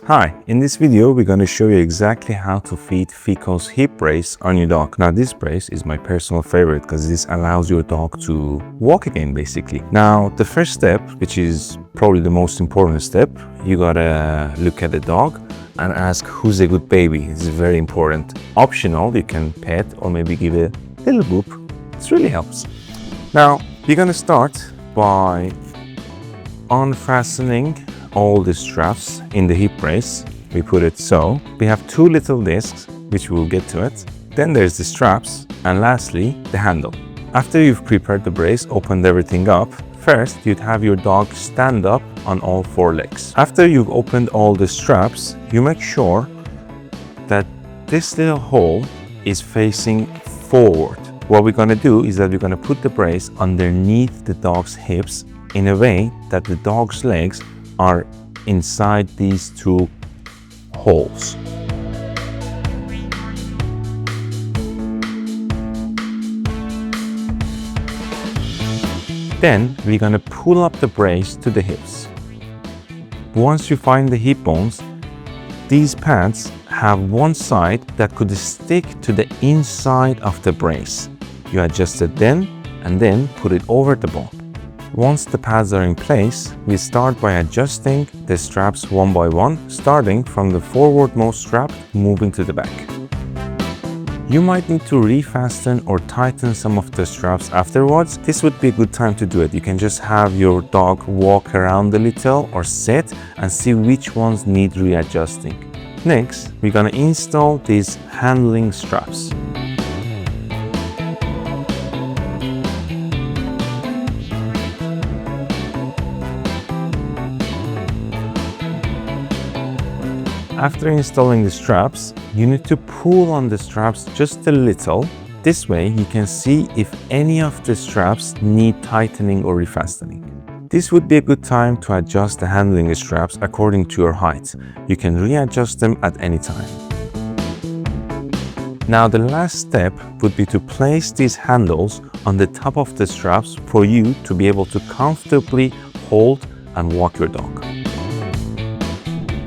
Hi, in this video we're going to show you exactly how to fit Fico's hip brace on your dog. Now this brace is my personal favorite because this allows your dog to walk again basically. Now the first step, which is probably the most important step, you gotta look at the dog and ask who's a good baby. This is very important. Optional, you can pet or maybe give a little boop. This really helps. Now you're gonna start by unfastening all the straps in the hip brace. We put it so. We have two little discs, which we'll get to it. Then there's the straps, and lastly, the handle. After you've prepared the brace, opened everything up, first you'd have your dog stand up on all four legs. After you've opened all the straps, you make sure that this little hole is facing forward. What we're gonna do is that we're gonna put the brace underneath the dog's hips in a way that the dog's legs are inside these two holes. Then we're gonna pull up the brace to the hips. Once you find the hip bones, these pads have one side that could stick to the inside of the brace. You adjust it then and then put it over the bone. Once the pads are in place, we start by adjusting the straps one by one, starting from the forwardmost strap, moving to the back. You might need to refasten or tighten some of the straps afterwards. This would be a good time to do it. You can just have your dog walk around a little or sit and see which ones need readjusting. Next, we're gonna install these handling straps. After installing the straps, you need to pull on the straps just a little. This way you can see if any of the straps need tightening or refastening. This would be a good time to adjust the handling straps according to your height. You can readjust them at any time. Now the last step would be to place these handles on the top of the straps for you to be able to comfortably hold and walk your dog.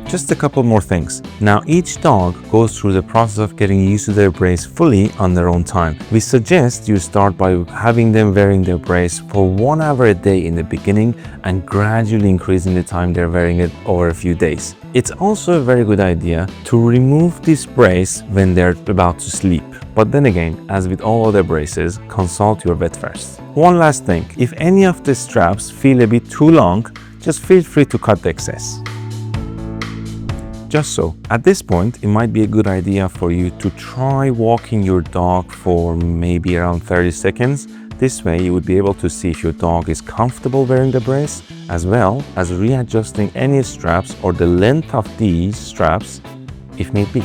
Just a couple more things. Now each dog goes through the process of getting used to their brace fully on their own time. We suggest you start by having them wearing their brace for 1 hour a day in the beginning and gradually increasing the time they're wearing it over a few days. It's also a very good idea to remove this brace when they're about to sleep. But then again, as with all other braces, consult your vet first. One last thing, if any of the straps feel a bit too long, just feel free to cut the excess. Just so. At this point, it might be a good idea for you to try walking your dog for maybe around 30 seconds. This way, you would be able to see if your dog is comfortable wearing the brace, as well as readjusting any straps or the length of these straps if need be.